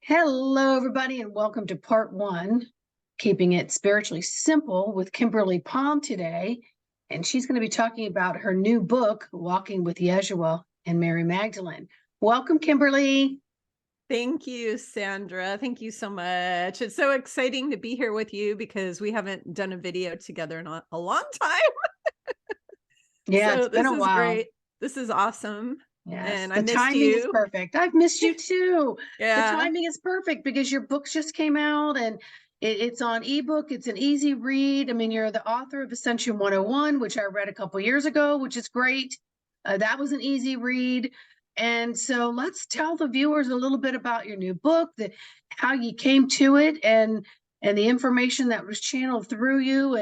Hello, everybody, and welcome to part one, Keeping It Spiritually Simple with Kimberly Palm today. And she's going to be talking about her new book, Walking with Yeshua and Mary Magdalene. Welcome, Kimberly. Thank you, Sandra. Thank you so much. It's so exciting to be here with you because we haven't done a video together in a long time. Yeah, So it's been this a is while. great. This is awesome. Yes, And I the missed timing is you. perfect. I've missed you too. The Yeah. timing is perfect because your books just came out and it's on ebook. It's an easy read. I mean, you're the author of Ascension 101, which I read a couple years ago, which is great. That was an easy read. And so let's tell the viewers a little bit about your new book, how you came to it, and the information that was channeled through you,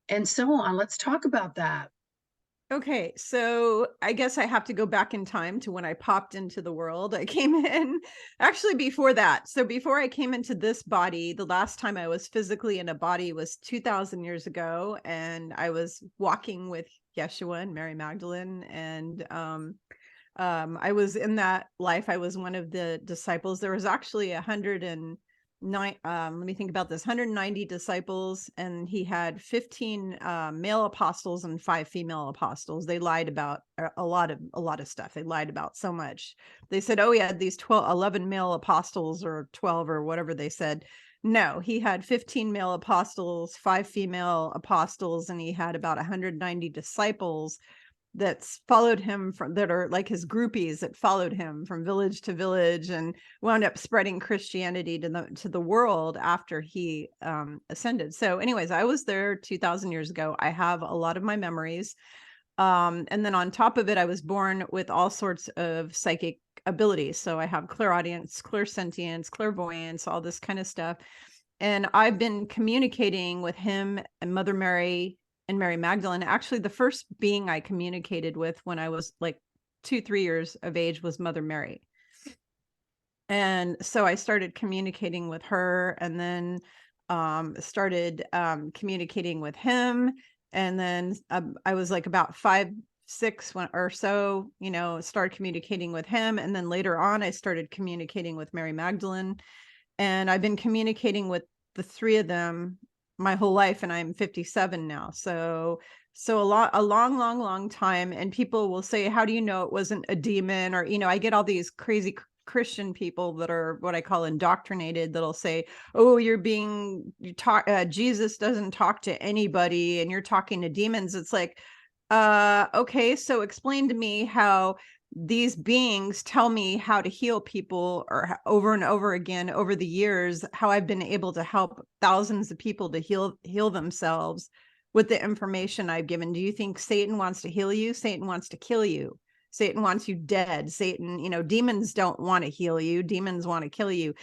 and so on. Let's talk about that. Okay, so I guess I have to go back in time to when I popped into the world. I came in actually before that. So before I came into this body, the last time I was physically in a body was 2000 years ago. And I was walking with Yeshua and Mary Magdalene. And I was in that life. I was one of the disciples. There was actually 109, let me think about this, 190 disciples, and he had 15 male apostles and 5 female apostles. They lied about a lot of stuff. They lied about so much. They said, oh, he had these 11 male apostles, or 12, or whatever they said. No, he had 15 male apostles, 5 female apostles, and he had about 190 disciples that's followed him that are like his groupies that followed him from village to village and wound up spreading Christianity to the world after he ascended. So anyways, I was there 2000 years ago. I have a lot of my memories. And then on top of it, I was born with all sorts of psychic abilities. So I have clairaudience, clairsentience, clairvoyance, all this kind of stuff. And I've been communicating with him and Mother Mary and Mary Magdalene. Actually, the first being I communicated with when I was like 2-3 years of age was Mother Mary. And so I started communicating with her, and then started communicating with him. And then I was like about 5, 6 or so, started communicating with him. And then later on, I started communicating with Mary Magdalene. And I've been communicating with the 3 of them my whole life, and I'm 57 now. So a long time. And people will say, how do you know it wasn't a demon? Or, I get all these crazy Christian people that are what I call indoctrinated, that'll say, oh, Jesus doesn't talk to anybody and you're talking to demons. It's like, okay, so explain to me how these beings tell me how to heal people, or over and over again over the years, how I've been able to help thousands of people to heal themselves with the information I've given. Do you think Satan wants to heal you? Satan wants to kill you. Satan wants you dead. Satan, demons don't want to heal you. Demons want to kill you.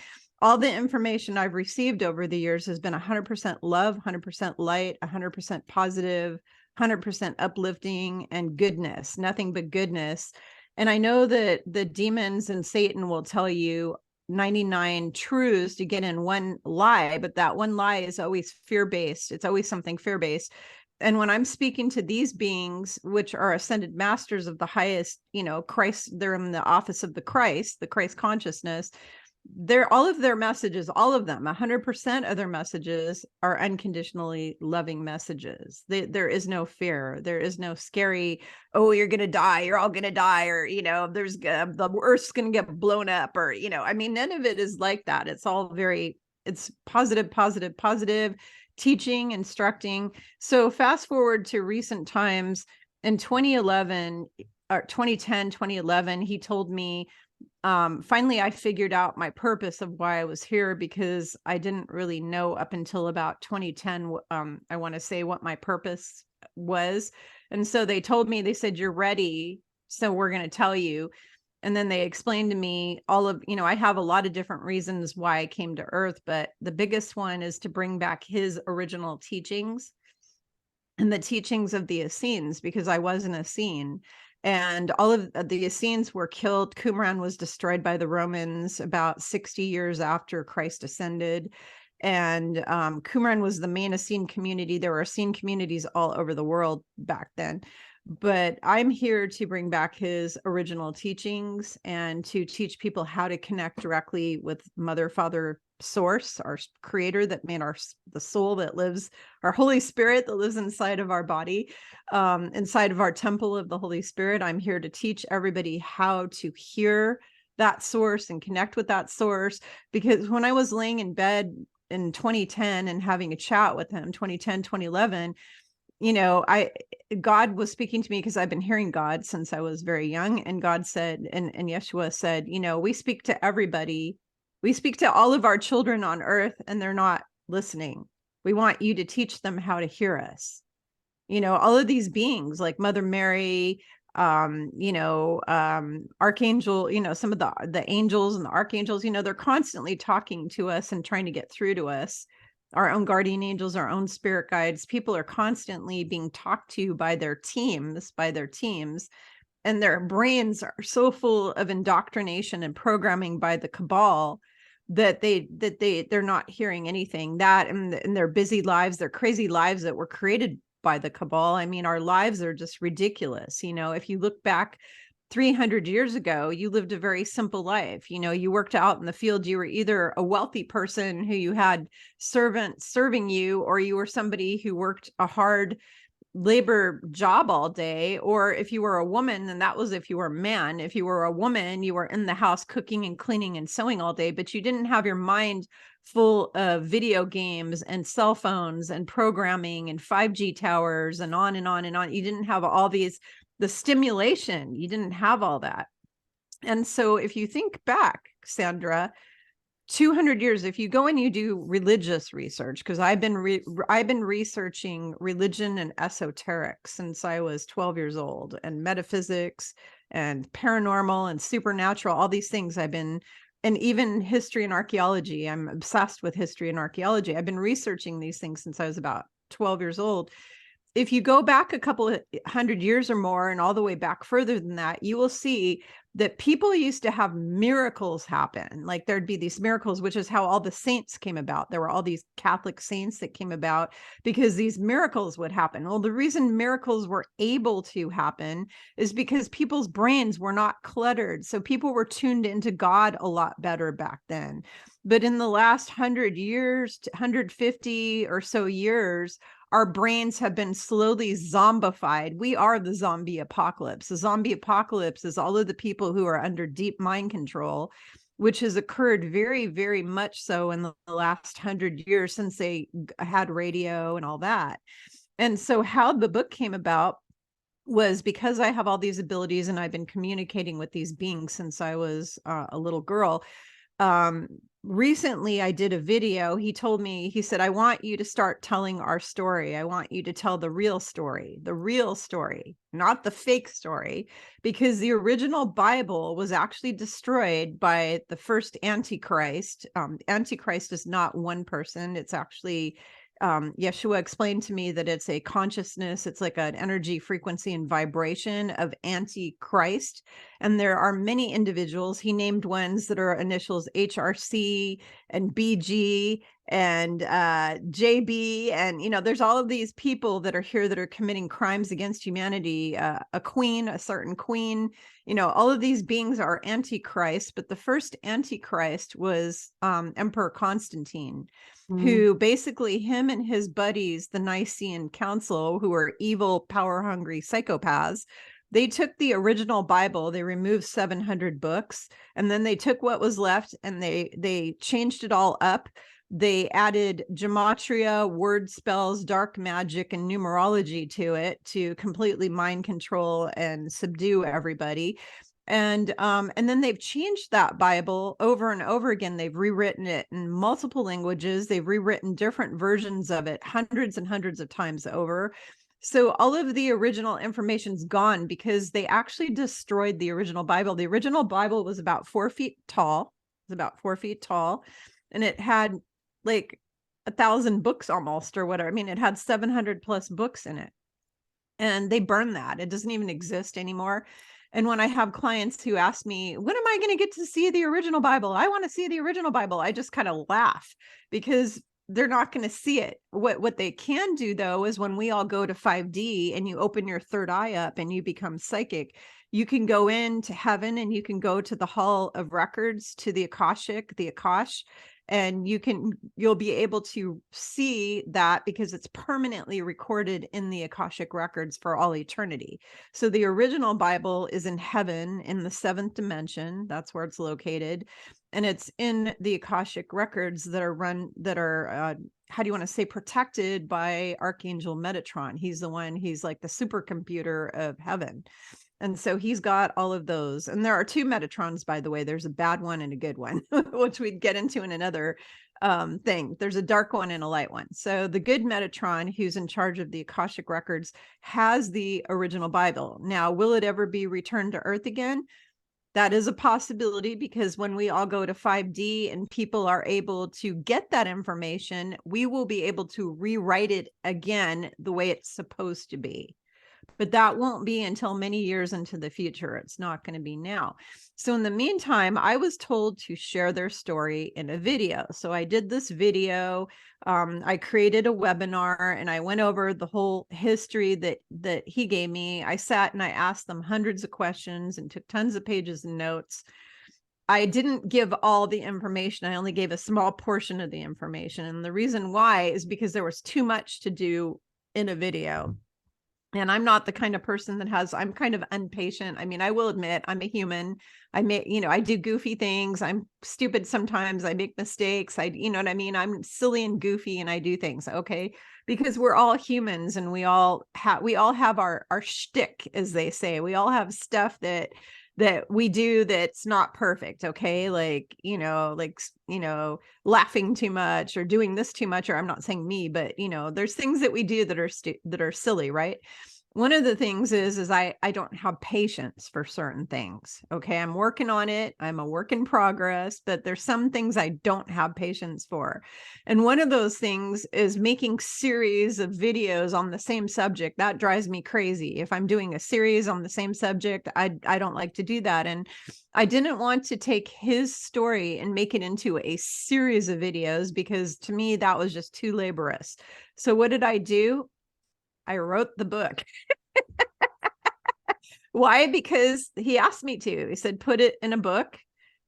All the information I've received over the years has been 100% love, 100% light, 100% positive, 100% uplifting, and goodness, nothing but goodness. And I know that the demons and Satan will tell you 99 truths to get in one lie, but that one lie is always fear-based. It's always something fear-based. And when I'm speaking to these beings, which are ascended masters of the highest, Christ, they're in the office of the Christ consciousness. All of their messages, all of them, 100% of their messages are unconditionally loving messages. There is no fear. There is no scary, oh, you're going to die. You're all going to die. Or, there's the earth's going to get blown up, or, none of it is like that. It's all it's positive, teaching, instructing. So fast forward to recent times in 2011 or 2010, 2011, he told me, finally, I figured out my purpose of why I was here, because I didn't really know up until about 2010, I want to say, what my purpose was. And so they told me, they said, you're ready. So we're going to tell you. And then they explained to me I have a lot of different reasons why I came to Earth, but the biggest one is to bring back his original teachings and the teachings of the Essenes, because I was an Essene. And all of the Essenes were killed. Qumran was destroyed by the Romans about 60 years after Christ ascended. And Qumran was the main Essene community. There were Essene communities all over the world back then. but I'm here to bring back his original teachings and to teach people how to connect directly with Mother, Father, Source, our creator that made the soul that lives, our Holy Spirit that lives inside of our body, inside of our temple of the Holy Spirit. I'm here to teach everybody how to hear that source and connect with that source. Because when I was laying in bed in 2010 and having a chat with him, 2010, 2011, God was speaking to me because I've been hearing God since I was very young. And God said, and Yeshua said, we speak to everybody. We speak to all of our children on earth and they're not listening. We want you to teach them how to hear us. All of these beings like Mother Mary, Archangel, some of the angels and the archangels, they're constantly talking to us and trying to get through to us. Our own guardian angels, our own spirit guides, people are constantly being talked to by their teams, and their brains are so full of indoctrination and programming by the cabal that they're not hearing anything. That and their busy lives, their crazy lives that were created by the cabal. I mean, our lives are just ridiculous. If you look back 300 years ago, you lived a very simple life. You worked out in the field. You were either a wealthy person who you had servants serving you, or you were somebody who worked a hard labor job all day. Or if you were a woman, then that was if you were a man. If you were a woman, you were in the house cooking and cleaning and sewing all day, but you didn't have your mind full of video games and cell phones and programming and 5G towers and on and on and on. You didn't have all the stimulation. You didn't have all that. And so if you think back, Sandra, 200 years, if you go and you do religious research, because I've been researching religion and esoteric since I was 12 years old, and metaphysics and paranormal and supernatural, all these things and even history and archaeology. I'm obsessed with history and archaeology. I've been researching these things since I was about 12 years old. If you go back a couple of 100 years or more, and all the way back further than that, you will see that people used to have miracles happen. Like there'd be these miracles, which is how all the saints came about. There were all these Catholic saints that came about because these miracles would happen. Well, the reason miracles were able to happen is because people's brains were not cluttered. So people were tuned into God a lot better back then. But in the last 100 years, 150 or so years, our brains have been slowly zombified. We are the zombie apocalypse. The zombie apocalypse is all of the people who are under deep mind control, which has occurred very, very much so in the last 100 years since they had radio and all that. And so how the book came about was because I have all these abilities and I've been communicating with these beings since I was a little girl. Recently I did a video. He told me, he said, I want you to start telling our story. I want you to tell the real story, not the fake story, because the original Bible was actually destroyed by the first Antichrist. Antichrist is not one person. It's actually, Yeshua explained to me that it's a consciousness. It's like an energy, frequency, and vibration of Antichrist. And there are many individuals. He named ones that are initials HRC and BG and JB. And, there's all of these people that are here that are committing crimes against humanity. A certain queen, all of these beings are Antichrist. But the first Antichrist was Emperor Constantine, who basically him and his buddies, the Nicene Council, who are evil, power-hungry psychopaths, they took the original Bible, they removed 700 books, and then they took what was left and they changed it all up. They added gematria, word spells, dark magic, and numerology to it to completely mind control and subdue everybody. And then they've changed that Bible over and over again. They've rewritten it in multiple languages. They've rewritten different versions of it hundreds and hundreds of times over. So all of the original information's gone because they actually destroyed the original Bible. The original Bible was about 4 feet tall. And it had like 1,000 books almost, or whatever. I mean, it had 700 plus books in it. And they burned that. It doesn't even exist anymore. And when I have clients who ask me, when am I going to get to see the original Bible? I want to see the original Bible. I just kind of laugh because they're not going to see it. What they can do though is when we all go to 5D and you open your third eye up and you become psychic, you can go into heaven and you can go to the hall of records, to the Akashic, the Akash, and you'll be able to see that because it's permanently recorded in the Akashic records for all eternity. So the original Bible is in heaven in the 7th dimension. That's where it's located. And it's in the Akashic records that are how do you want to say, protected by Archangel Metatron. He's like the supercomputer of heaven. And so he's got all of those. And there are 2 Metatrons, by the way. There's a bad one and a good one, which we'd get into in another thing. There's a dark one and a light one. So the good Metatron, who's in charge of the Akashic records, has the original Bible. Now, will it ever be returned to Earth again? That is a possibility, because when we all go to 5D and people are able to get that information, we will be able to rewrite it again the way it's supposed to be. But that won't be until many years into the future. It's not going to be now. So in the meantime, I was told to share their story in a video. So I did this video. I created a webinar and I went over the whole history that he gave me. I sat and I asked them hundreds of questions and took tons of pages and notes. I didn't give all the information. I only gave a small portion of the information. And the reason why is because there was too much to do in a video. And I'm not the kind of person I'm kind of impatient. I mean, I will admit I'm a human. I do goofy things. I'm stupid sometimes. I make mistakes. You know what I mean? I'm silly and goofy and I do things. Okay. Because we're all humans and we all have our shtick, as they say. We all have stuff that we do that's not perfect. Okay. Like laughing too much or doing this too much, or I'm not saying me, but there's things that we do that are silly, right? One of the things is I don't have patience for certain things. Okay. I'm working on it. I'm a work in progress, but there's some things I don't have patience for. And one of those things is making series of videos on the same subject. That drives me crazy. If I'm doing a series on the same subject, I don't like to do that. And I didn't want to take his story and make it into a series of videos, because to me, that was just too laborious. So what did I do? I wrote the book. Why? Because he asked me to. He said, put it in a book.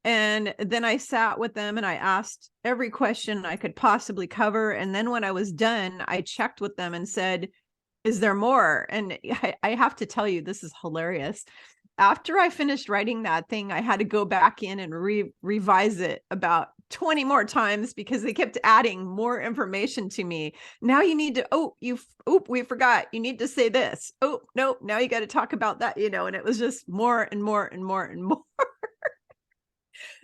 And then I sat with them and I asked every question I could possibly cover. And then when I was done, I checked with them and said, is there more? And I have to tell you, this is hilarious. After I finished writing that thing, I had to go back in and revise it about 20 more times because they kept adding more information to me. Now you need to, we forgot. You need to say this. Oh, no, now you got to talk about that, and it was just more and more and more and more.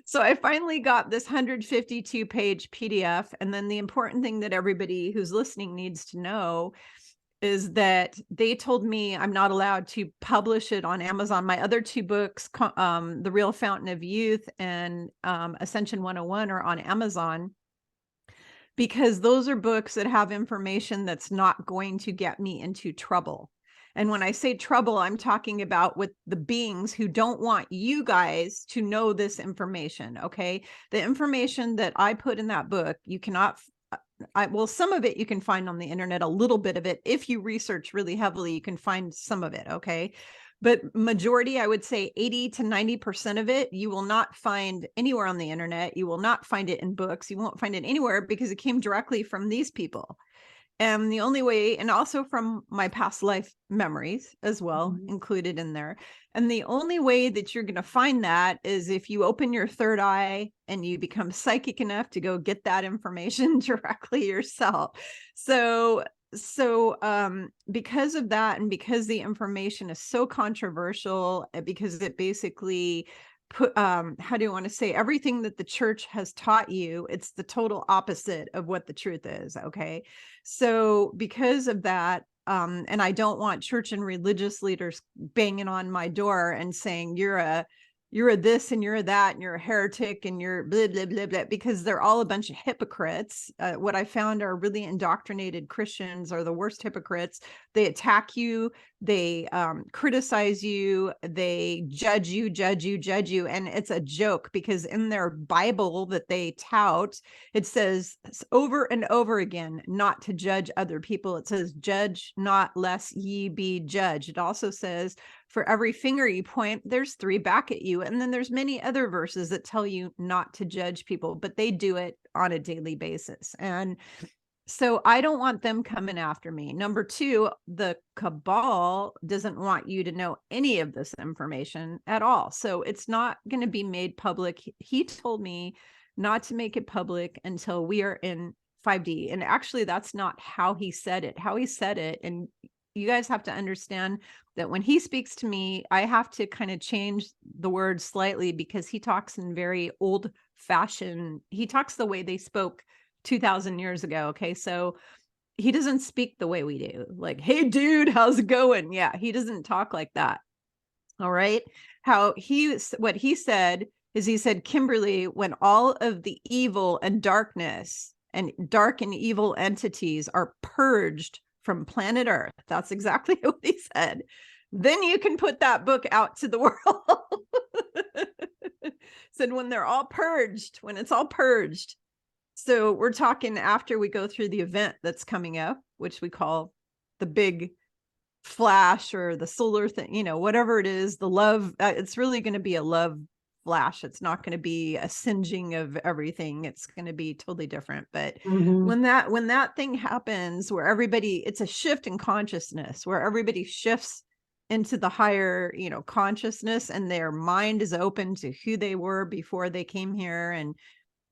So I finally got this 152-page PDF. And then the important thing that everybody who's listening needs to know is that they told me I'm not allowed to publish it on Amazon. My other 2 books, The Real Fountain of Youth and Ascension 101, are on Amazon, because those are books that have information that's not going to get me into trouble. And when I say trouble, I'm talking about with the beings who don't want you guys to know this information. Okay. The information that I put in that book, you cannot some of it you can find on the internet, a little bit of it. If you research really heavily, you can find some of it. Okay. But majority, I would say 80 to 90% of it, you will not find anywhere on the internet. You will not find it in books. You won't find it anywhere because it came directly from these people. And the only way, and also from my past life memories as well, included in there. And the only way that you're going to find that is if you open your third eye and you become psychic enough to go get that information directly yourself. So because of that, and because the information is so controversial, because it basically put, how do you want to say, everything that the church has taught you, it's the total opposite of what the truth is. Okay. So because of that, and I don't want church and religious leaders banging on my door and saying, you're a you're a this and you're a that and you're a heretic and you're blah, blah, blah, blah, because they're all a bunch of hypocrites. What I found are really indoctrinated Christians are the worst hypocrites. They attack you. They criticize you. They judge you, judge you, judge you. And it's a joke because in their Bible that they tout, it says over and over again, not to judge other people. It says, judge not lest ye be judged. It also says, for every finger you point, there's 3 back at you. And then there's many other verses that tell you not to judge people, but they do it on a daily basis. And so I don't want them coming after me. Number 2, the cabal doesn't want you to know any of this information at all. So it's not going to be made public. He told me not to make it public until we are in 5D. And actually, that's not how he said it. How he said it, and you guys have to understand that when he speaks to me, I have to kind of change the words slightly because he talks in very old fashioned, he talks the way they spoke 2000 years ago. Okay. So he doesn't speak the way we do. Like, hey dude, how's it going? Yeah. He doesn't talk like that. All right. What he said is he said, Kimberly, when all of the evil and darkness and dark and evil entities are purged from planet Earth, that's exactly what he said, then you can put that book out to the world. Said when they're all purged, when it's all purged. So we're talking after we go through the event that's coming up, which we call the big flash or the solar thing, you know, whatever it is, the love, it's really going to be a love flash. It's not going to be a singeing of everything. It's going to be totally different. But when that thing happens where everybody, it's a shift in consciousness where everybody shifts into the higher, you know, consciousness, and their mind is open to who they were before they came here, and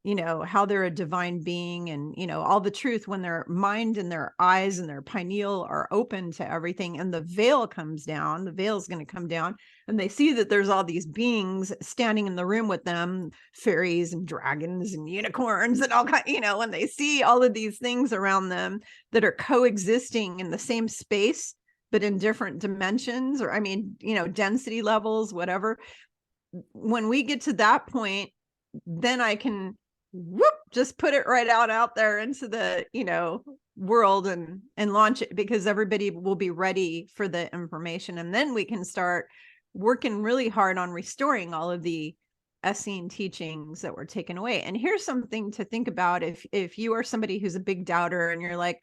you know, how they're a divine being, and, you know, all the truth, when their mind and their eyes and their pineal are open to everything, and the veil comes down, the veil is going to come down, and they see that there's all these beings standing in the room with them, fairies and dragons and unicorns and all kind, you know, when they see all of these things around them that are coexisting in the same space, but in different dimensions, or, I mean, you know, density levels, whatever. When we get to that point, then I can just put it right out there into the, you know, world and launch it, because everybody will be ready for the information. And then we can start working really hard on restoring all of the Essene teachings that were taken away. And here's something to think about. If you are somebody who's a big doubter and you're like,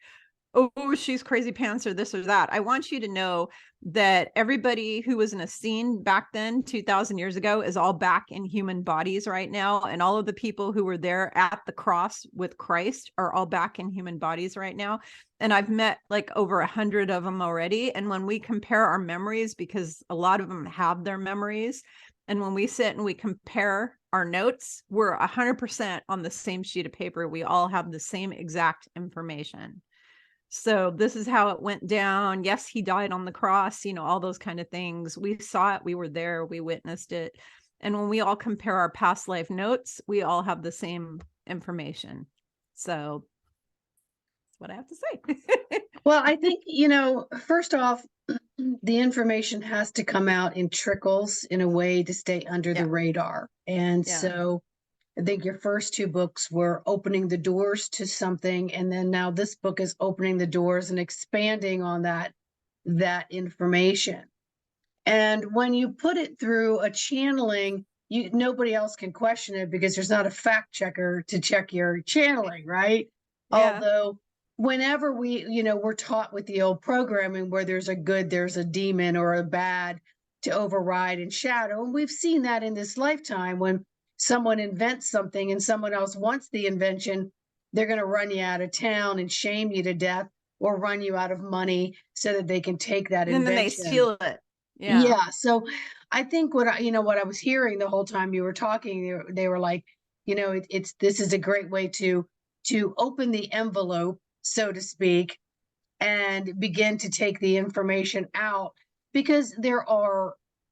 oh, she's crazy pants or this or that, I want you to know that everybody who was in a scene back then, 2000 years ago, is all back in human bodies right now. And all of the people who were there at the cross with Christ are all back in human bodies right now. And I've met like over 100 of them already. And when we compare our memories, because a lot of them have their memories, and when we sit and we compare our notes, we're 100% on the same sheet of paper. We all have the same exact information. So this is how it went down. Yes, he died on the cross, you know, all those kind of things. We saw it. We were there. We witnessed it. And when we all compare our past life notes, we all have the same information. So that's what I have to say. Well, I think, you know, first off, the information has to come out in trickles in a way to stay under the radar. And so I think your first 2 books were opening the doors to something. And then now this book is opening the doors and expanding on that information. And when you put it through a channeling, nobody else can question it because there's not a fact checker to check your channeling, right? Yeah. Although whenever we're taught with the old programming where there's a good, there's a demon or a bad to override and shadow. And we've seen that in this lifetime when someone invents something and someone else wants the invention, they're going to run you out of town and shame you to death or run you out of money so that they can take that invention. And then they steal it. Yeah. So I think what I was hearing the whole time you were talking, they were like, you know, this is a great way to open the envelope, so to speak, and begin to take the information out, because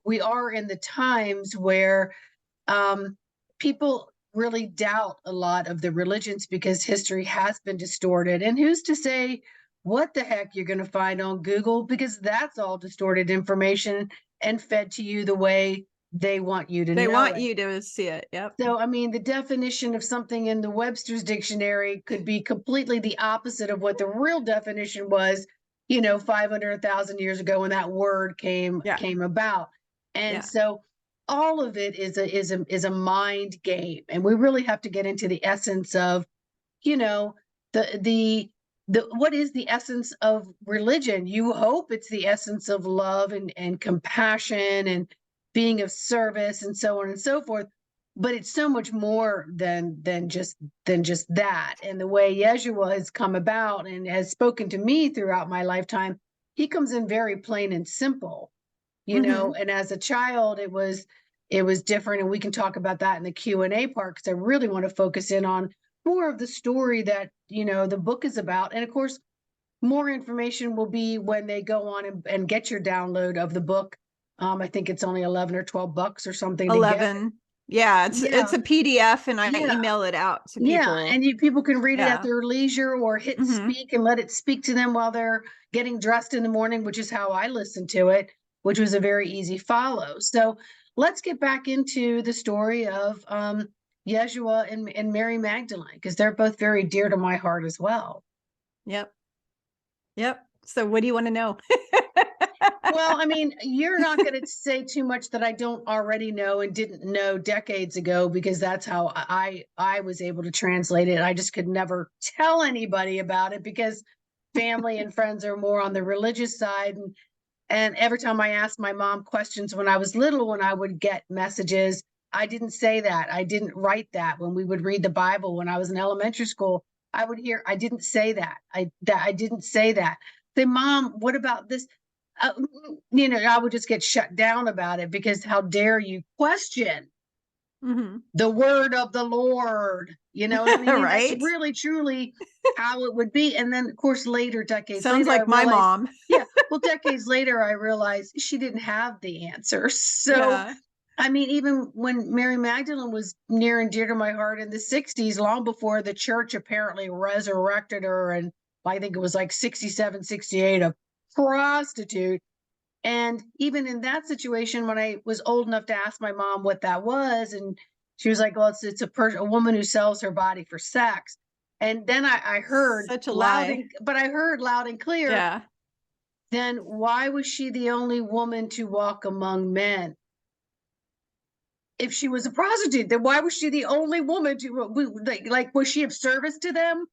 we are in the times where people really doubt a lot of the religions because history has been distorted. And who's to say what the heck you're going to find on Google, because that's all distorted information and fed to you the way they want you to They know want it. you to see it. Yep. So, I mean, the definition of something in the Webster's dictionary could be completely the opposite of what the real definition was, 500, 1,000 years ago when that word came Yeah. about. And Yeah. so all of it is a mind game. And we really have to get into the essence of, the what is the essence of religion? You hope it's the essence of love and compassion and being of service and so on and so forth. But it's so much more than just that. And the way Yeshua has come about and has spoken to me throughout my lifetime, he comes in very plain and simple, and as a child it was different, and we can talk about that in the Q&A part, because I really want to focus in on more of the story that the book is about. And of course, more information will be when they go on and get your download of the book. I think it's only 11 or 12 bucks or something to get. 11. Yeah, it's Yeah. a PDF, and I Yeah. email it out to Yeah, people. and people can read it Yeah. at their leisure, or hit speak and let it speak to them while they're getting dressed in the morning, which is how I listened to it, which was a very easy follow. So let's get back into the story of Yeshua and Mary Magdalene, because they're both very dear to my heart as well. Yep. Yep. So what do you want to know? Well, I mean, you're not going to say too much that I don't already know and didn't know decades ago, because that's how I was able to translate it. I just could never tell anybody about it, because family and friends are more on the religious side. And every time I asked my mom questions when I was little, when I would get messages, I didn't say that. I didn't write that. When we would read the Bible when I was in elementary school, I would hear, I didn't say that. I didn't say that. Say, Mom, what about this? I would just get shut down about it, because how dare you question the word of the Lord? You know what I mean? Right? That's really truly how it would be. And then, of course, decades Sounds later, like my mom. Yeah, well, decades later, I realized she didn't have the answer. So, Yeah. I mean, even when Mary Magdalene was near and dear to my heart in the 60s, long before the church apparently resurrected her, and I think it was like 67, 68, a prostitute. And even in that situation, when I was old enough to ask my mom what that was, and she was like, "Well, it's a woman who sells her body for sex." And then I heard Such a loud, lie. but I heard loud and clear. Yeah. Then why was she the only woman to walk among men? If she was a prostitute, then why was she the only woman to, like, was she of service to them?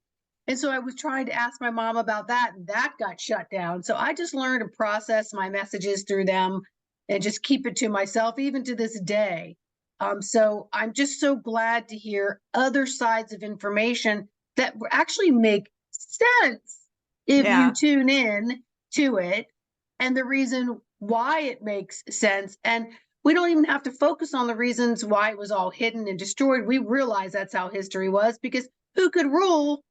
And so I was trying to ask my mom about that, and that got shut down. So I just learned to process my messages through them and just keep it to myself, even to this day. So I'm just so glad to hear other sides of information that actually make sense if you tune in to it, and the reason why it makes sense. And we don't even have to focus on the reasons why it was all hidden and destroyed. We realize that's how history was, because who could rule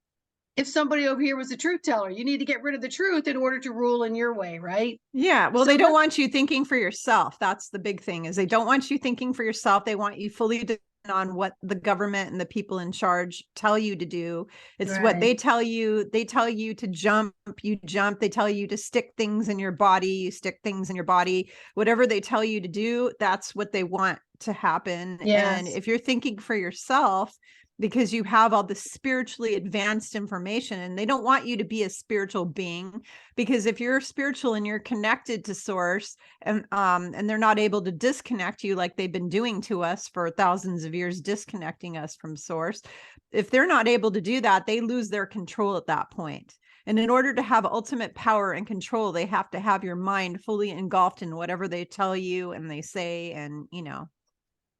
if somebody over here was a truth teller? You need to get rid of the truth in order to rule in your way, right? Yeah. Well, So they don't want you thinking for yourself. That's the big thing, is they don't want you thinking for yourself. They want you fully dependent on what the government and the people in charge tell you to do. It's what they Right. tell you. They tell you to jump, you jump. They tell you to stick things in your body, you stick things in your body. Whatever they tell you to do, that's what they want to happen. And Yes. if you're thinking for yourself, because you have all this spiritually advanced information, and they don't want you to be a spiritual being, because if you're spiritual and you're connected to source, and they're not able to disconnect you like they've been doing to us for thousands of years, disconnecting us from source, if they're not able to do that, they lose their control at that point. And in order to have ultimate power and control, they have to have your mind fully engulfed in whatever they tell you and they say, and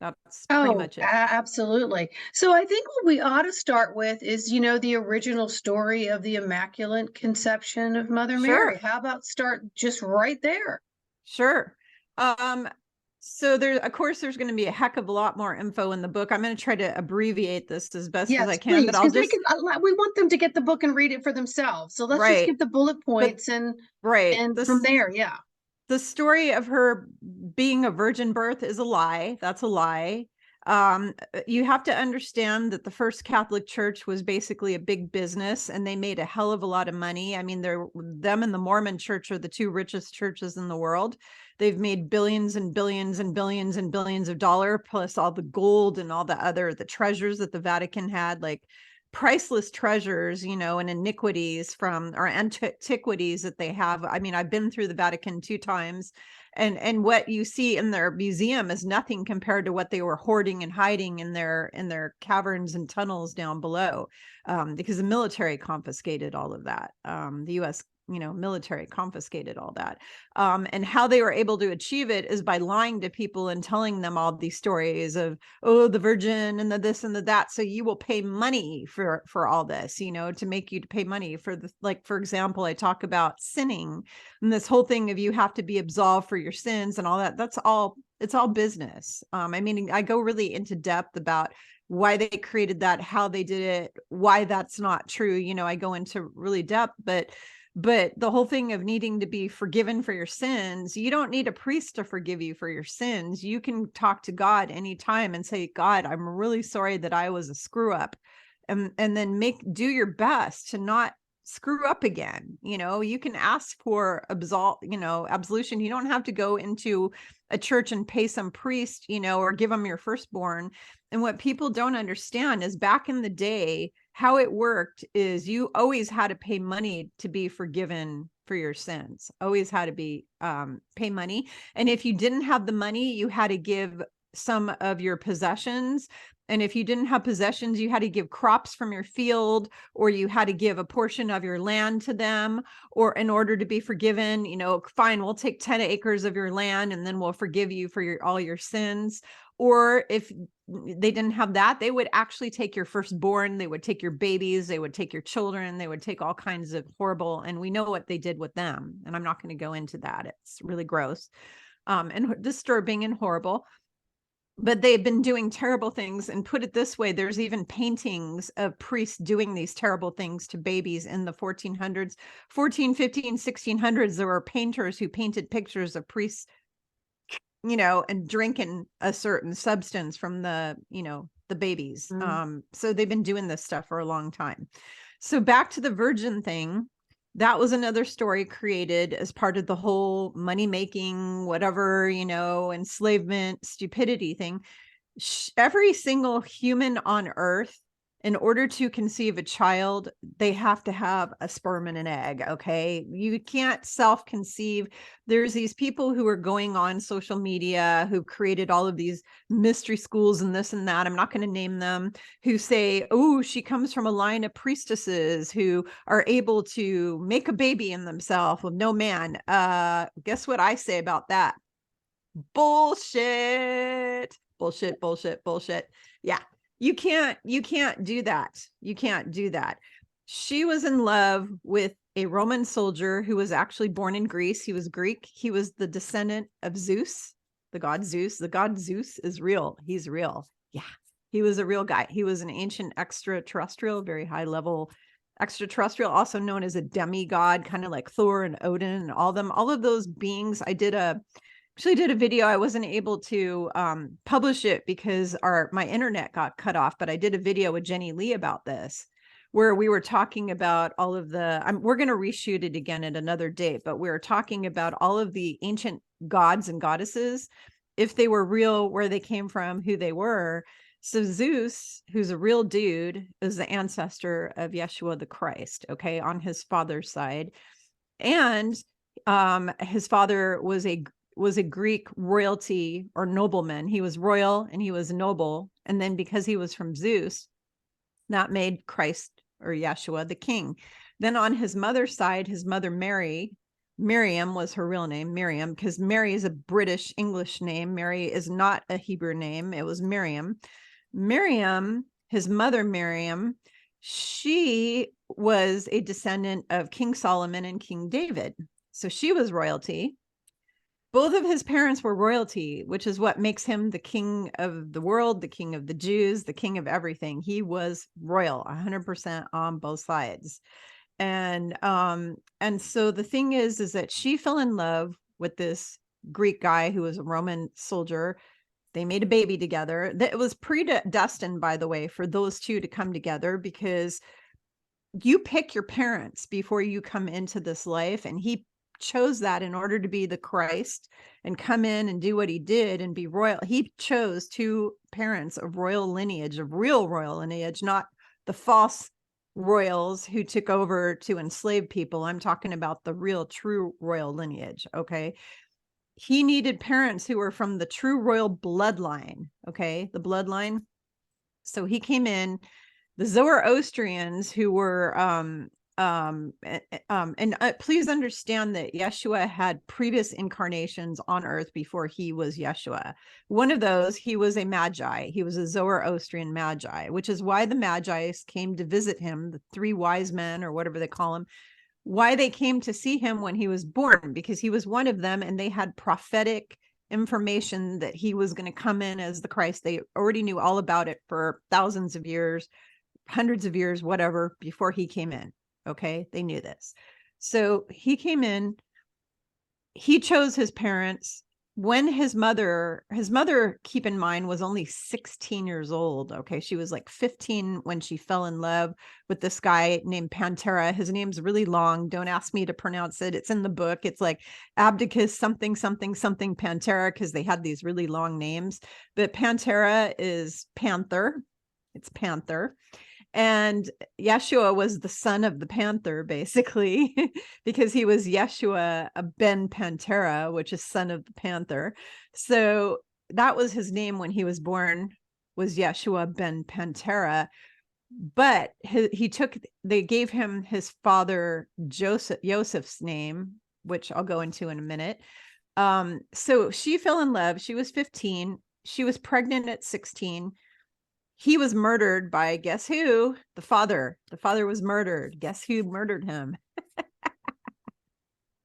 that's pretty much it. Absolutely. So I think what we ought to start with is, the original story of the Immaculate Conception of Mother Mary. Sure. How about start just right there? Sure. So of course, there's going to be a heck of a lot more info in the book. I'm going to try to abbreviate this as best as I Yes, can, please, but I'll because just, we want them to get the book and read it for themselves. So let's just right. give the bullet But points and right. from there, yeah. The story of her being a virgin birth is a lie. That's a lie. You have to understand that the first Catholic Church was basically a big business, and they made a hell of a lot of money. I mean, them and the Mormon Church are the two richest churches in the world. They've made billions and billions and billions and billions of dollars, plus all the gold and all the treasures that the Vatican had, like priceless treasures, you know, and iniquities from, or antiquities that they have. I mean, I've been through the Vatican 2 times, and what you see in their museum is nothing compared to what they were hoarding and hiding in their caverns and tunnels down below, because the military confiscated all of that. The U.S. military confiscated all that. And how they were able to achieve it is by lying to people and telling them all these stories of, oh, the Virgin and the this and the that. So you will pay money for all this, to make you to pay money for the, like, for example, I talk about sinning and this whole thing of you have to be absolved for your sins and all that. It's all business. I mean, I go really into depth about why they created that, how they did it, why that's not true. I go into really depth, but the whole thing of needing to be forgiven for your sins, you don't need a priest to forgive you for your sins. You can talk to God anytime and say, God, I'm really sorry that I was a screw up, and then do your best to not screw up again. You can ask for absolution. You don't have to go into a church and pay some priest, or give them your firstborn. And what people don't understand is back in the day, how it worked is you always had to pay money to be forgiven for your sins. Always had to be pay money. And if you didn't have the money, you had to give some of your possessions. And if you didn't have possessions, you had to give crops from your field, or you had to give a portion of your land to them, or in order to be forgiven, fine, we'll take 10 acres of your land and then we'll forgive you for all your sins. Or if they didn't have that, they would actually take your firstborn, they would take your babies, they would take your children, they would take all kinds of horrible, and we know what they did with them. And I'm not going to go into that. It's really gross, and disturbing and horrible. But they've been doing terrible things. And put it this way, there's even paintings of priests doing these terrible things to babies in the 1400s, 14, 15, 1600s. There were painters who painted pictures of priests, and drinking a certain substance from the babies. So they've been doing this stuff for a long time. So back to the virgin thing. That was another story created as part of the whole money making, whatever, enslavement, stupidity thing. Every single human on earth, in order to conceive a child, they have to have a sperm and an egg. Okay. You can't self-conceive. There's these people who are going on social media who created all of these mystery schools and this and that. I'm not going to name them, who say, oh, she comes from a line of priestesses who are able to make a baby in themselves with no man. Guess what I say about that? Bullshit. Bullshit, bullshit, bullshit. Yeah. You can't do that. You can't do that. She was in love with a Roman soldier who was actually born in Greece. He was Greek. He was the descendant of Zeus, the god Zeus. The god Zeus is real. He's real. Yeah. He was a real guy. He was an ancient extraterrestrial, very high level extraterrestrial, also known as a demigod, kind of like Thor and Odin and all of those beings. I did a video. I wasn't able to publish it because my internet got cut off, but I did a video with Jenny Lee about this, where we were talking about all of we're going to reshoot it again at another date, but we were talking about all of the ancient gods and goddesses, if they were real, where they came from, who they were. So Zeus, who's a real dude, is the ancestor of Yeshua the Christ, okay, on his father's side. And his father was a Greek royalty or nobleman. He was royal and he was noble. And then because he was from Zeus, that made Christ or Yeshua the king. Then on his mother's side, his mother Miriam was her real name, Miriam, because Mary is a British English name. Mary is not a Hebrew name. It was Miriam. His mother Miriam, she was a descendant of King Solomon and King David. So she was royalty. Both of his parents were royalty, which is what makes him the king of the world, the king of the Jews, the king of everything. He was royal, 100% on both sides. And so the thing is that she fell in love with this Greek guy who was a Roman soldier They made a baby together. That was predestined, by the way, for those two to come together, because you pick your parents before you come into this life. And he chose that in order to be the Christ and come in and do what he did and be royal. He chose two parents of royal lineage, of real royal lineage, not the false royals who took over to enslave people. I'm talking about the real, true royal lineage. Okay. He needed parents who were from the true royal bloodline. Okay. The bloodline. So he came in. The Zoroastrians, who were please understand that Yeshua had previous incarnations on earth before he was Yeshua. One of those, he was a magi. He was a Zoroastrian magi, which is why the magi came to visit him, the three wise men, or whatever they call them, why they came to see him when he was born, because he was one of them, and they had prophetic information that he was going to come in as the Christ. They already knew all about it for thousands of years, hundreds of years, whatever, before he came in. Okay. They knew this. So he came in, he chose his parents. When his mother, keep in mind, was only 16 years old. Okay. She was like 15 when she fell in love with this guy named Pantera. His name's really long. Don't ask me to pronounce it. It's in the book. It's like Abdicus something, something, something Pantera, because they had these really long names. But Pantera is panther. It's panther. And Yeshua was the son of the panther, basically, because he was Yeshua ben Pantera, which is son of the panther. So that was his name when he was born, was Yeshua ben Pantera. But they gave him his father Joseph's name, which I'll go into in a minute. So she fell in love. She was 15. She was pregnant at 16. He was murdered by, guess who? The father. The father was murdered. Guess who murdered him?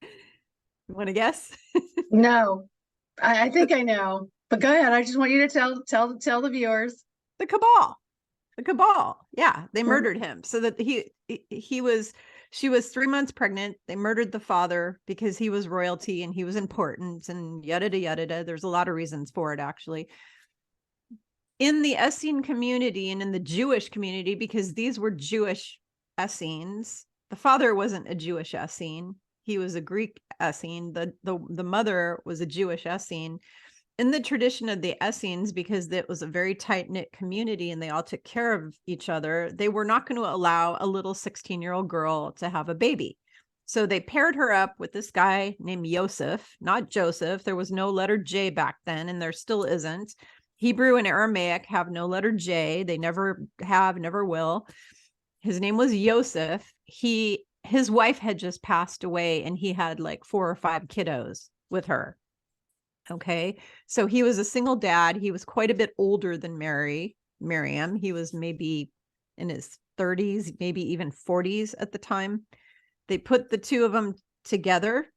You want to guess? No, I think I know, but go ahead. I just want you to tell the viewers. The cabal. The cabal. Yeah, they murdered him. So that she was 3 months pregnant. They murdered the father because he was royalty and he was important and yada yada. There's a lot of reasons for it, actually. In the Essene community and in the Jewish community, because these were Jewish Essenes, the father wasn't a Jewish Essene. He was a Greek Essene. The mother was a Jewish Essene. In the tradition of the Essenes, because it was a very tight-knit community and they all took care of each other, they were not going to allow a little 16-year-old girl to have a baby. So they paired her up with this guy named Yosef, not Joseph. There was no letter J back then, and there still isn't. Hebrew and Aramaic have no letter J. They never have, never will. His name was Yosef. His wife had just passed away, and he had like 4 or 5 kiddos with her. Okay. So he was a single dad. He was quite a bit older than Miriam. He was maybe in his 30s, maybe even 40s at the time. They put the two of them together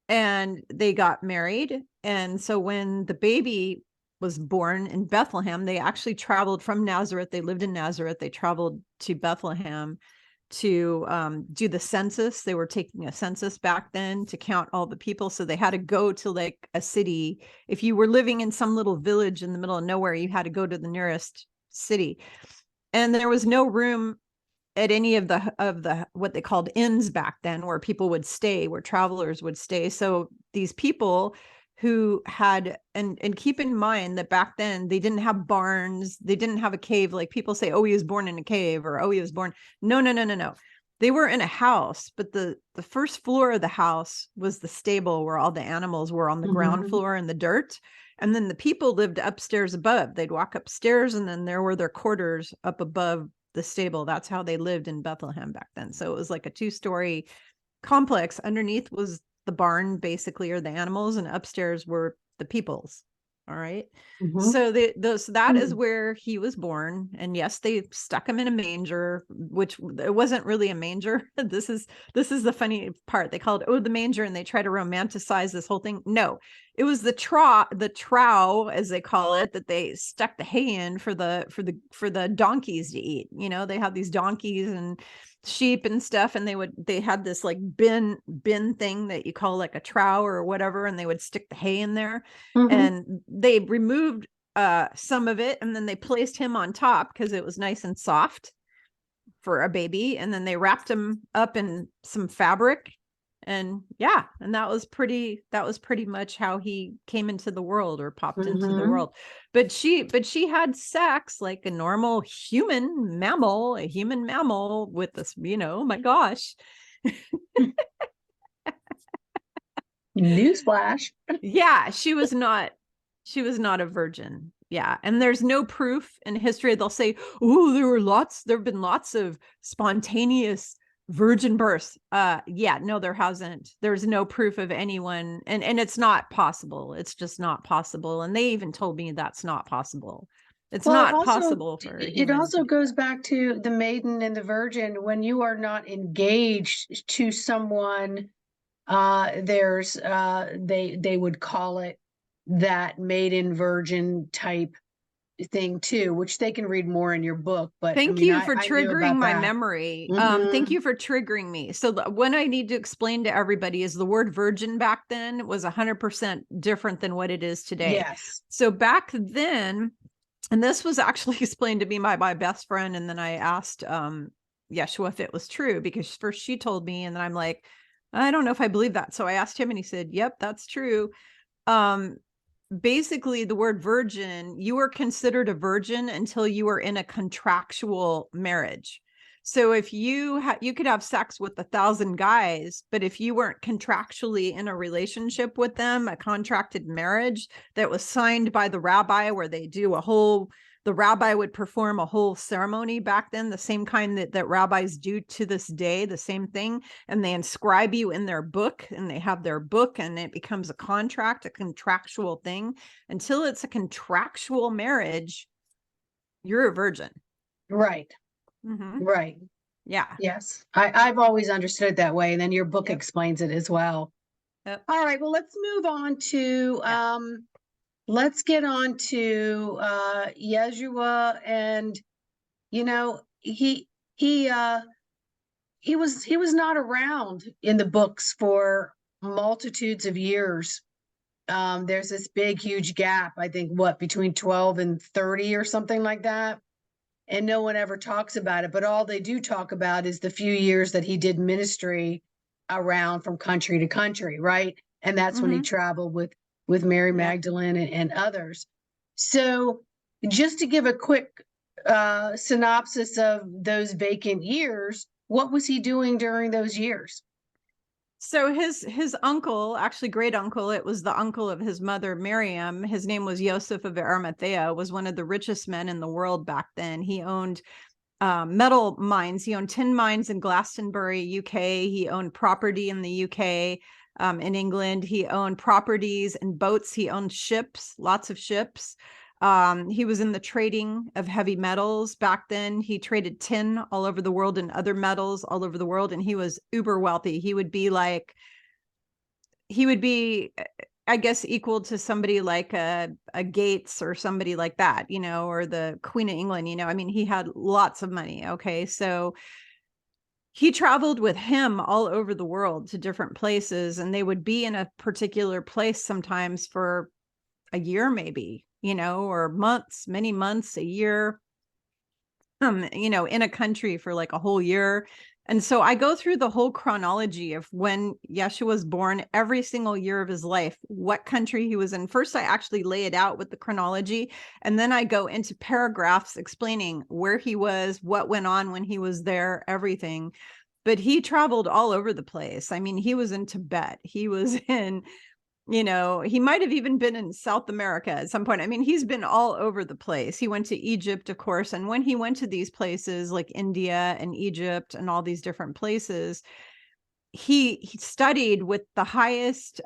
and they got married. And so when the baby was born in Bethlehem, they actually traveled from Nazareth. They lived in Nazareth. They traveled to Bethlehem to do the census. They were taking a census back then to count all the people. So they had to go to like a city. If you were living in some little village in the middle of nowhere, you had to go to the nearest city. And there was no room at any of the what they called inns back then, where people would stay, where travelers would stay. So these people who had, and keep in mind that back then they didn't have barns, they didn't have a cave. Like people say, oh, he was born in a cave, or oh, he was born. No. They were in a house, but the first floor of the house was the stable where all the animals were on the ground floor in the dirt. And then the people lived upstairs above. They'd walk upstairs, and then there were their quarters up above the stable. That's how they lived in Bethlehem back then. So it was like a 2-story complex. Underneath was the barn, basically, or the animals, and upstairs were the peoples. All right. So that is where he was born. And yes, they stuck him in a manger, which it wasn't really a manger. This is the funny part. They called it, the manger, and they try to romanticize this whole thing. No, it was the trough, as they call it, that they stuck the hay in for the donkeys to eat. You know, they had these donkeys and sheep and stuff, and they had this like bin thing that you call like a trough or whatever, and they would stick the hay in there. And they removed some of it, and then they placed him on top because it was nice and soft for a baby, and then they wrapped him up in some fabric, and yeah, and that was pretty much how he came into the world, or popped into the world. But she had sex like a normal human mammal, with this, my gosh. Newsflash. Yeah, she was not a virgin. Yeah. And there's no proof in history. They'll say, oh, there have been lots of spontaneous virgin births. Yeah, no, there hasn't. There's no proof of anyone. And it's not possible. It's just not possible. And they even told me that's not possible. It's not possible for a human. It also goes back to the maiden and the virgin. When you are not engaged to someone, there's they would call it that maiden virgin type thing too, which they can read more in your book. But thank you for triggering my memory. Thank Mhm. you for triggering me. So what I need to explain to everybody is the word virgin back then was 100% different than what it is today. Yes. So back then, and this was actually explained to me by my best friend, and then I asked Yeshua if it was true, because first she told me, and then I'm like, I don't know if I believe that. So I asked him, and he said, yep, that's true. Basically, the word virgin, you were considered a virgin until you were in a contractual marriage. So if you could have sex with 1,000 guys, but if you weren't contractually in a relationship with them, a contracted marriage that was signed by the rabbi, where they do the rabbi would perform a whole ceremony back then, the same kind that rabbis do to this day, the same thing. And they inscribe you in their book, and they have their book, and it becomes a contract, a contractual thing. Until it's a contractual marriage, you're a virgin. Right. Right. Yeah. Yes. I've always understood it that way. And then your book Yep. explains it as well. Yep. All right. Well, let's move on to let's get on to Yeshua. And he was not around in the books for multitudes of years. There's this big, huge gap, I think, between 12 and 30 or something like that. And no one ever talks about it, but all they do talk about is the few years that he did ministry around from country to country, right? And that's when he traveled with Mary Magdalene and others. So just to give a quick synopsis of those vacant years, what was he doing during those years? So his uncle, actually great uncle, it was the uncle of his mother, Miriam. His name was Joseph of Arimathea, was one of the richest men in the world back then. He owned metal mines. He owned tin mines in Glastonbury, UK. He owned property in the UK, in England. He owned properties and boats. He owned ships, lots of ships. He was in the trading of heavy metals back then. He traded tin all over the world and other metals all over the world. And he was uber wealthy. He would be, I guess, equal to somebody like a Gates or somebody like that, or the Queen of England, I mean, he had lots of money. Okay. So he traveled with him all over the world to different places, and they would be in a particular place sometimes for a year, maybe, or months, many months, a year, in a country for like a whole year. And so I go through the whole chronology of when Yeshua was born, every single year of his life, what country he was in. First, I actually lay it out with the chronology, and then I go into paragraphs explaining where he was, what went on when he was there, everything. But he traveled all over the place. I mean, he was in Tibet. He was in he might have even been in South America at some point. I mean, he's been all over the place. He went to Egypt, of course. And when he went to these places like India and Egypt and all these different places, he studied with the highest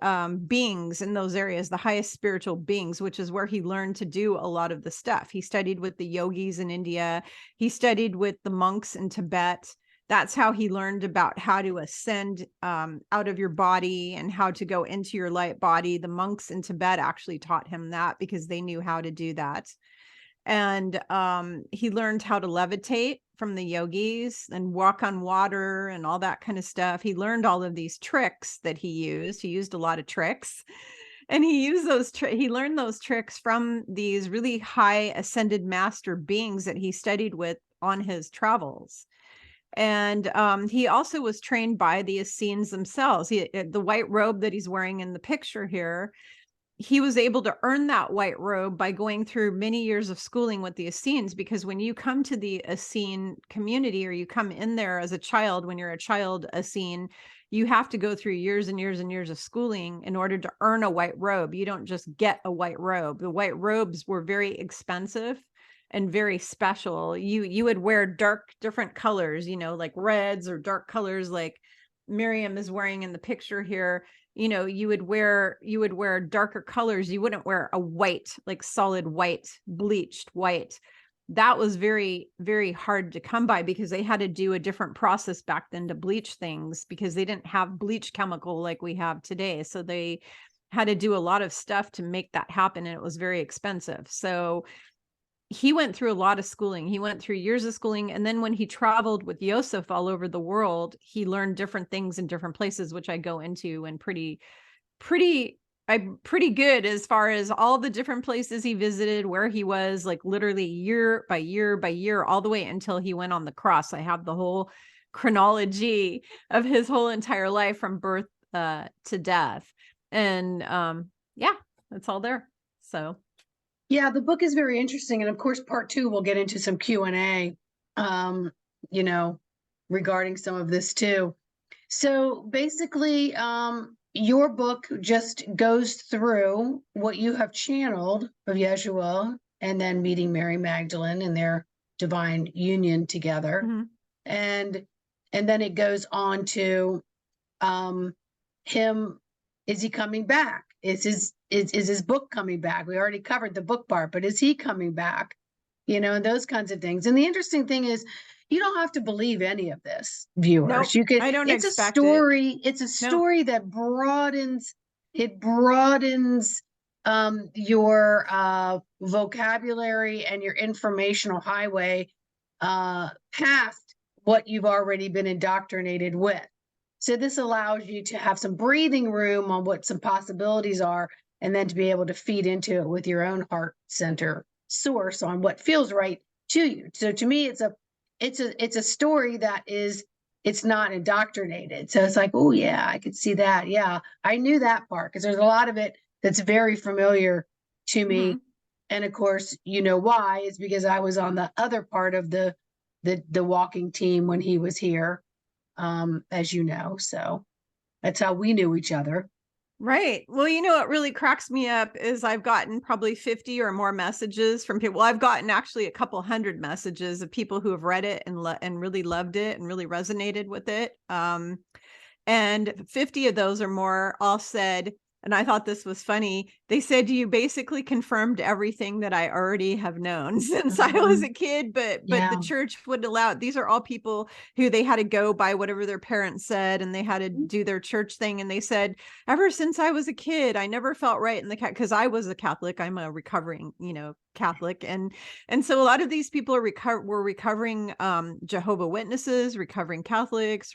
beings in those areas, the highest spiritual beings, which is where he learned to do a lot of the stuff. He studied with the yogis in India. He studied with the monks in Tibet. That's how he learned about how to ascend out of your body and how to go into your light body. The monks in Tibet actually taught him that because they knew how to do that. And he learned how to levitate from the yogis and walk on water and all that kind of stuff. He learned all of these tricks that he used. He used a lot of tricks. And he used he learned those tricks from these really high ascended master beings that he studied with on his travels. And he also was trained by the Essenes themselves. The white robe that he's wearing in the picture here, he was able to earn that white robe by going through many years of schooling with the Essenes, because when you come to the Essene community, or you come in there as a child, when you're a child Essene, you have to go through years and years and years of schooling in order to earn a white robe. You don't just get a white robe. The white robes were very expensive and very special. You would wear different colors, like reds, or dark colors like Miriam is wearing in the picture here. You would wear darker colors. You wouldn't wear a white, like solid white, bleached white. That was very, very hard to come by, because they had to do a different process back then to bleach things, because they didn't have bleach chemical like we have today. So they had to do a lot of stuff to make that happen, and it was very expensive. So he went through a lot of schooling. He went through years of schooling. And then when he traveled with Yosef all over the world, he learned different things in different places, which I go into, and I'm pretty good as far as all the different places he visited, where he was, like literally year by year by year, all the way until he went on the cross. I have the whole chronology of his whole entire life from birth to death. And yeah, that's all there. So Yeah, the book is very interesting. And of course, part 2, we'll get into some Q&A, you know, regarding some of this too. So basically, your book just goes through what you have channeled of Yeshua, and then meeting Mary Magdalene and their divine union together. mhm. And then it goes on to him. Is he coming back? Is his book coming back? We already covered the book part, but is he coming back? And those kinds of things. And the interesting thing is, you don't have to believe any of this, viewers. Nope, You could. I don't It's a expect it. story. It's a No. story that broadens. It broadens your vocabulary and your informational highway past what you've already been indoctrinated with. So this allows you to have some breathing room on what some possibilities are, and then to be able to feed into it with your own heart center source on what feels right to you. So to me, it's a story that it's not indoctrinated. So it's like, oh yeah, I could see that. Yeah, I knew that part, because there's a lot of it that's very familiar to me. Mhm. And of course, you know why? It's because I was on the other part of the walking team when he was here, as you know. So that's how we knew each other. Right. Well, what really cracks me up is I've gotten probably 50 or more messages from people. Well, I've gotten actually a couple hundred messages of people who have read it and really loved it and really resonated with it. And 50 of those or more all said, and I thought this was funny, they said, you basically confirmed everything that I already have known since I was a kid, but the Yeah. church wouldn't allow it. These are all people who they had to go by whatever their parents said, and they had to do their church thing. And they said, ever since I was a kid, I never felt right in the because I was a Catholic. I'm a recovering, Catholic. And so a lot of these people were recovering Jehovah Witnesses, recovering Catholics,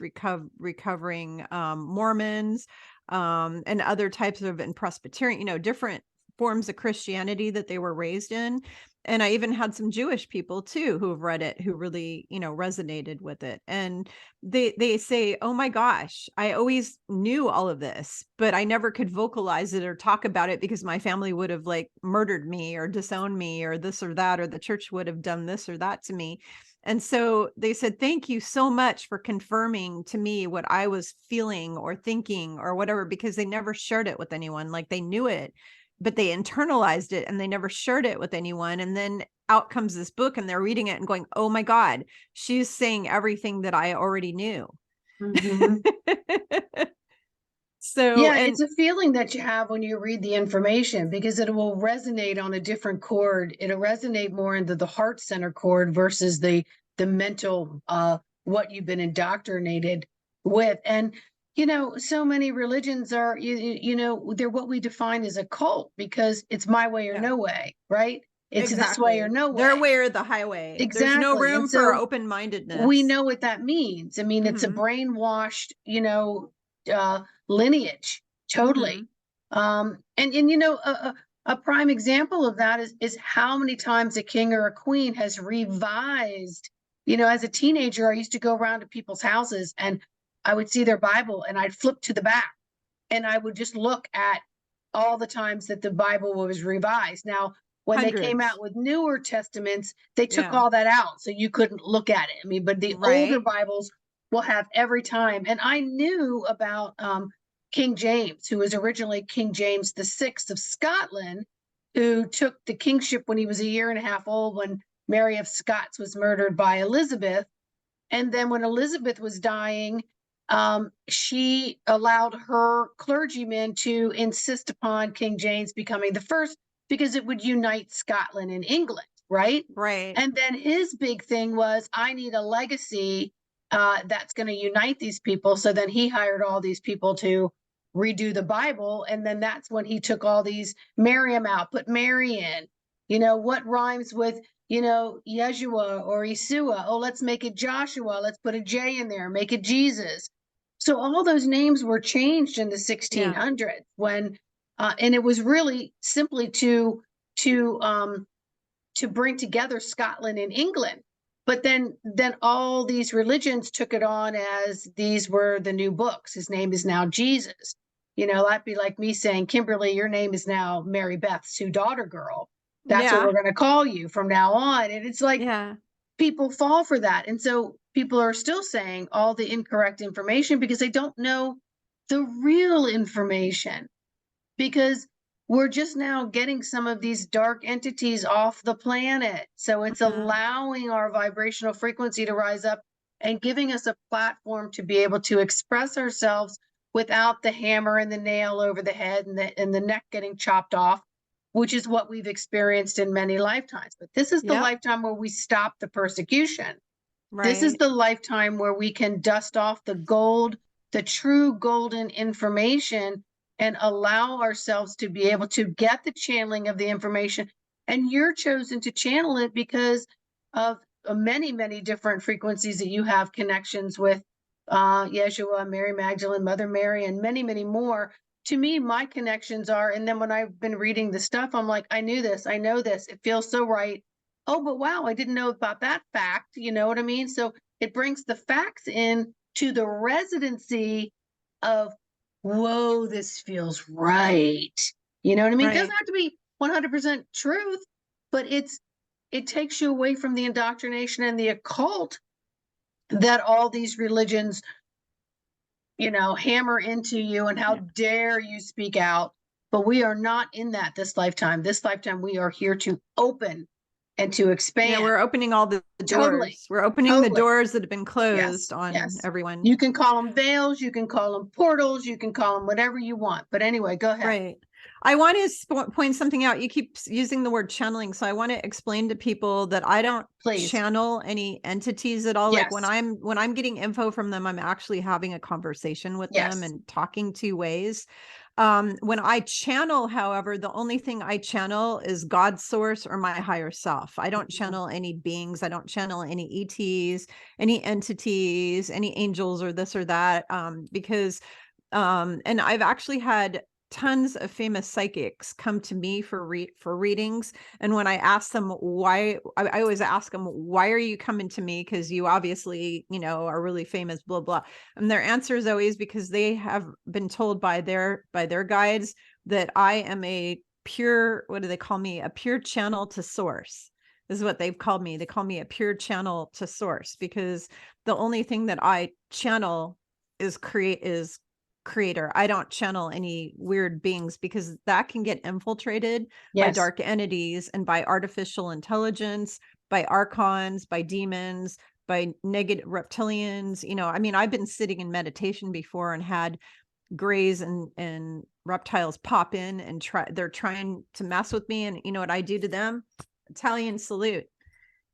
recovering Mormons, and other types of, and Presbyterian, different forms of Christianity that they were raised in. And I even had some Jewish people too who have read it, who really, resonated with it. And they say, oh my gosh, I always knew all of this, but I never could vocalize it or talk about it, because my family would have like murdered me or disowned me or this or that, or the church would have done this or that to me. And so they said, thank you so much for confirming to me what I was feeling or thinking or whatever, because they never shared it with anyone. Like, they knew it, but they internalized it and they never shared it with anyone. And then out comes this book, and they're reading it and going, oh my God, she's saying everything that I already knew. Mhm. So, Yeah, and it's a feeling that you have when you read the information, because it will resonate on a different chord. It'll resonate more into the heart center chord versus the mental, what you've been indoctrinated with. And so many religions are, they're what we define as a cult, because it's my way or yeah, no way, right? It's this way or exactly. no Their way. way or the highway. There's no Exactly. And room for so we open-mindedness. know what that means. I mean, it's a Mhm. brainwashed, lineage, totally. Mhm. And you know, a prime example of that is how many times a king or a queen has revised. You know, as a teenager, I used to go around to people's houses and I would see their Bible and I'd flip to the back and I would just look at all the times that the Bible was revised. Now, when they came Hundreds. out with newer testaments, they took Yeah. all that out, so you couldn't look at it. I mean, but the older Right. Bibles will have every time. And I knew about King James, who was originally King James VI of Scotland, who took the kingship when he was a year and a half old when Mary of Scots was murdered by Elizabeth. And then when Elizabeth was dying, she allowed her clergymen to insist upon King James becoming the first because it would unite Scotland and England, right? Right. And then his big thing was, I need a legacy that's going to unite these people. So then he hired all these people to redo the Bible. And then that's when he took all these Miriam out, put Mary in. You know, what rhymes with, you know, Yeshua or Yeshua? Oh, let's make it Joshua. Let's put a J in there, make it Jesus. So all those names were changed in the Yeah. 1600s when, and it was really simply to bring together Scotland and England. But then all these religions took it on as these were the new books. His name is now Jesus. You know, that'd be like me saying, Kimberly, your name is now Mary Beth's two-daughter girl. That's what Yeah. we're going to call you from now on. And it's like Yeah. people fall for that. And so people are still saying all the incorrect information because they don't know the real information, because we're just now getting some of these dark entities off the planet. So it's Mhm. allowing our vibrational frequency to rise up and giving us a platform to be able to express ourselves without the hammer and the nail over the head and the neck getting chopped off, which is what we've experienced in many lifetimes. But this is the Yep. lifetime where we stop the persecution. This is Right. the lifetime where we can dust off the gold, the true golden information, and allow ourselves to be able to get the channeling of the information. And you're chosen to channel it because of many, many different frequencies that you have connections with Yeshua, Mary Magdalene, Mother Mary, and many, many more. To me, my connections are, and then when I've been reading the stuff, I'm like, I knew this, I know this, it feels so right. Oh, but wow, I didn't know about that fact. You know what I mean? So it brings the facts in to the residency of, whoa, this feels right. You know what I mean? It doesn't Right. have to be 100% truth, but it takes you away from the indoctrination and the occult that all these religions, you know, hammer into you, and how Yeah. dare you speak out. But we are not in that this lifetime. This lifetime, we are here to open and to Yeah. expand. We're opening all the Totally. doors. We're opening the Totally. doors that have been Yes. closed on Yes. everyone. You can call them veils, you can call them portals, you can call them whatever you want. But anyway, go ahead. Right. I want to point something out. You keep using the word channeling. So I want to explain to people that I don't Please. channel any entities at all. Like Yes. when I'm getting info from them, I'm actually having a conversation with them Yes. and talking two ways. When I channel, however, the only thing I channel is God's source or my higher self. I don't channel any beings. I don't channel any ETs, any entities, any angels or this or that. Because and I've actually had tons of famous psychics come to me for readings, and when I ask them why, I always ask them, why are you coming to me, because you obviously, you know, are really famous, blah blah. And their answer is always because they have been told by their guides that I am a pure, what do they call me, a pure channel to source. This is what they've called me. They call me a pure channel to source, because the only thing that I channel is creator. I don't channel any weird beings, because that can get infiltrated by Yes. dark entities and by artificial intelligence, by archons, by demons, by negative reptilians. You know, I mean, I've been sitting in meditation before and had grays and reptiles pop in and they're trying to mess with me. And you know what I do to them? Italian salute.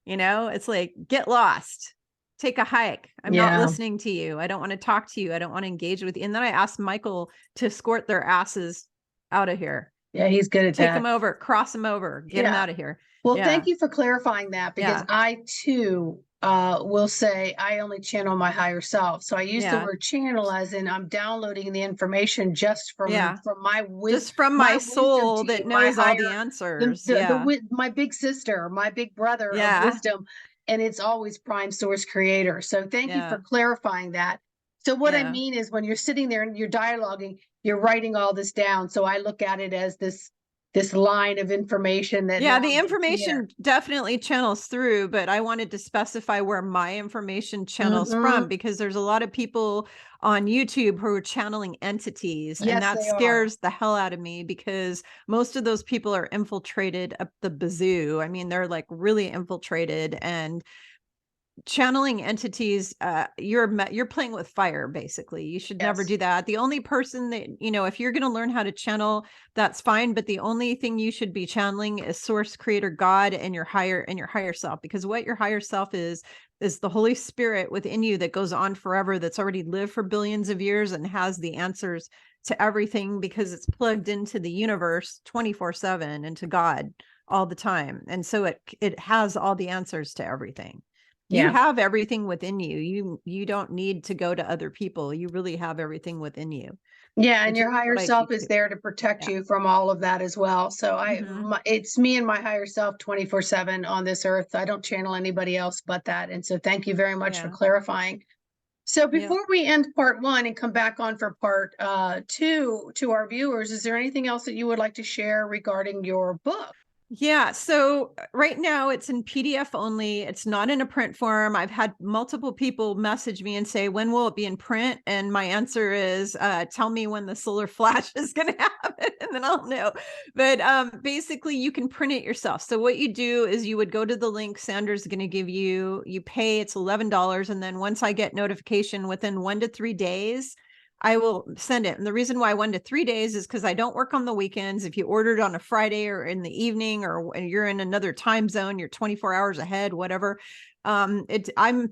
You know, it's like, get lost, take a hike. I'm not Yeah. listening to you. I don't want to talk to you. I don't want to engage with you. And then I asked Michael to escort their asses out of here. Yeah, he's good at Take them that. over, cross them over, get them Yeah. out of here. Well, Yeah. thank you for clarifying that, because Yeah. I too will say, I only channel my higher self. So I use the Yeah. word channel as in I'm downloading the information just Yeah. from Just from my my wisdom soul to you, that my knows all the higher, answers. Yeah. my big sister, my big brother of Yeah. wisdom, and it's always prime source creator. So thank you for Yeah. clarifying that. So what I Yeah. mean is when you're sitting there and you're dialoguing, you're writing all this down. So I look at it as this line of information that Yeah, now the I'm getting here. information definitely channels through, but I wanted to specify where my information channels from, Mhm. because there's a lot of people on YouTube who are channeling entities, and Yes, that they are. scares the hell out of me because most of those people are infiltrated up the bazoo. I mean, they're like really infiltrated, and channeling entities, you're playing with fire. Basically, you should never Yes. do that. The only person that, if you're going to learn how to channel, that's fine, but the only thing you should be channeling is source, creator, God, and your higher self, because what your higher self is the Holy Spirit within you that goes on forever, that's already lived for billions of years and has the answers to everything, because it's plugged into the universe 24/7 and to God all the time, and so it has all the answers to everything. You Yeah. have everything within you. You don't need to go to other people. You really have everything within you, Yeah, and which is your higher what I self teach is people. there to protect Yeah. you from all of that as well. So Mhm. it's me and my higher self 24/7 on this earth. I don't channel anybody else but that. And so thank you very much for Yeah. clarifying. So Yeah. before we end part one and come back on for part two to our viewers, is there anything else that you would like to share regarding your book? Yeah. So right now it's in PDF only. It's not in a print form. I've had multiple people message me and say, when will it be in print? And my answer is, tell me when the solar flash is going to happen, and then I'll know. But basically, you can print it yourself. So what you do is you would go to the link Sandra's going to give you. You pay, it's $11. And then once I get notification within 1 to 3 days, I will send it. And the reason why 1 to 3 days is because I don't work on the weekends. If you ordered on a Friday or in the evening, or you're in another time zone, you're 24 hours ahead, whatever. I'm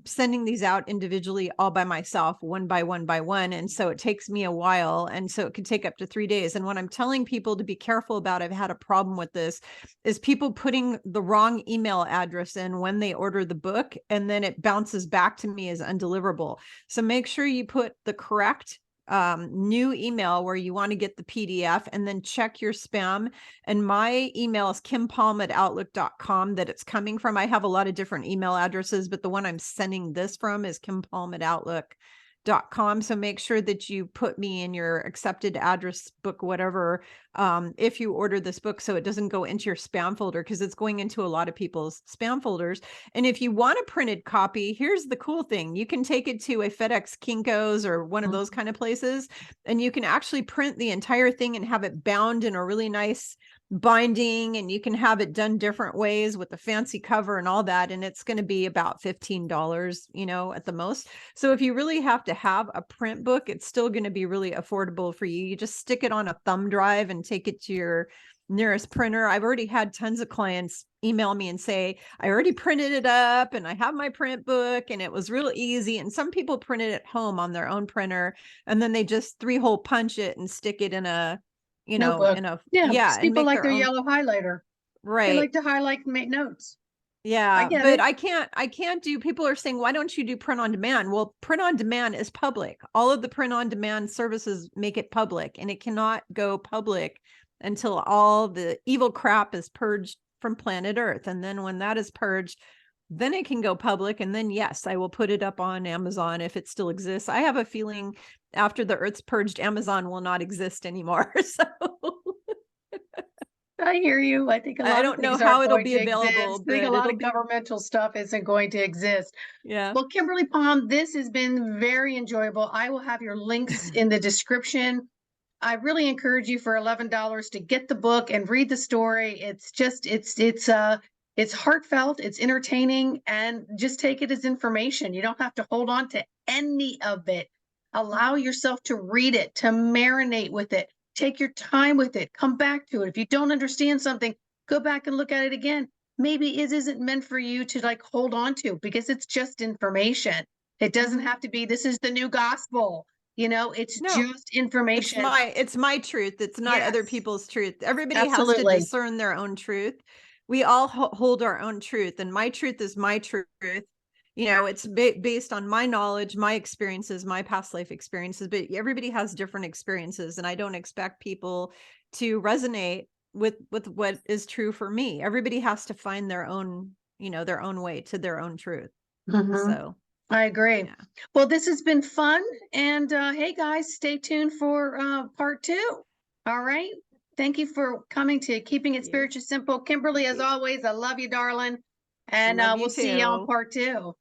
sending these out individually, all by myself, one by one by one. And so it takes me a while. And so it could take up to 3 days. And what I'm telling people to be careful about, I've had a problem with this, is people putting the wrong email address in when they order the book, and then it bounces back to me as undeliverable. So make sure you put the correct new email where you want to get the PDF, and then check your spam. And my email is kimpalm@outlook.com that it's coming from. I have a lot of different email addresses, but the one I'm sending this from is kimpalm@outlook.com. So make sure that you put me in your accepted address book, whatever, if you order this book, so it doesn't go into your spam folder, because it's going into a lot of people's spam folders. And if you want a printed copy, here's the cool thing. You can take it to a FedEx Kinko's or one of those kind of places, and you can actually print the entire thing and have it bound in a really nice binding, and you can have it done different ways with the fancy cover and all that. And it's going to be about $15, at the most. So if you really have to have a print book, it's still going to be really affordable for you. You just stick it on a thumb drive and take it to your nearest printer. I've already had tons of clients email me and say, I already printed it up and I have my print book, and it was real easy. And some people print it at home on their own printer, and then they just 3-hole punch it and stick it in a, Notebook. Yeah, because and people make like their their own. yellow highlighter. They Right. like to highlight and make notes. I Yeah, get but it. I can't do, people are saying, why don't you do print on demand? Well, print on demand is public. All of the print on demand services make it public, and it cannot go public until all the evil crap is purged from planet Earth. And then when that is purged, then it can go public. And then, yes, I will put it up on Amazon if it still exists. I have a feeling after the Earth's purged, Amazon will not exist anymore. So I hear you. I think a I lot of don't know things how aren't it'll going be to available, exist. I think a but lot it'll of be, governmental stuff isn't going to exist. yeah. Well, Kimberly Palm, this has been very enjoyable. I will have your links in the description. I really encourage you for $11 to get the book and read the story. It's just it's heartfelt, it's entertaining, and just take it as information. You don't have to hold on to any of it. Allow yourself to read it, to marinate with it. Take your time with it. Come back to it. If you don't understand something, go back and look at it again. Maybe it isn't meant for you to like hold on to because it's just information. It doesn't Mhm. have to be this is the new gospel. It's No, just information. it's my truth. It's not other Yes, people's truth. Everybody has to absolutely. discern their own truth. We all hold our own truth, and my truth is my truth. You know, it's based on my knowledge, my experiences, my past life experiences, but everybody has different experiences. And I don't expect people to resonate with what is true for me. Everybody has to find their own, their own way to their own truth. So I agree. yeah. Well, this has been fun. And hey, guys, stay tuned for part 2. All right. Thank you for coming to Keeping It Spiritually Simple. Kimberly, as always, I love you, darling. And Love you we'll see you on too. part 2.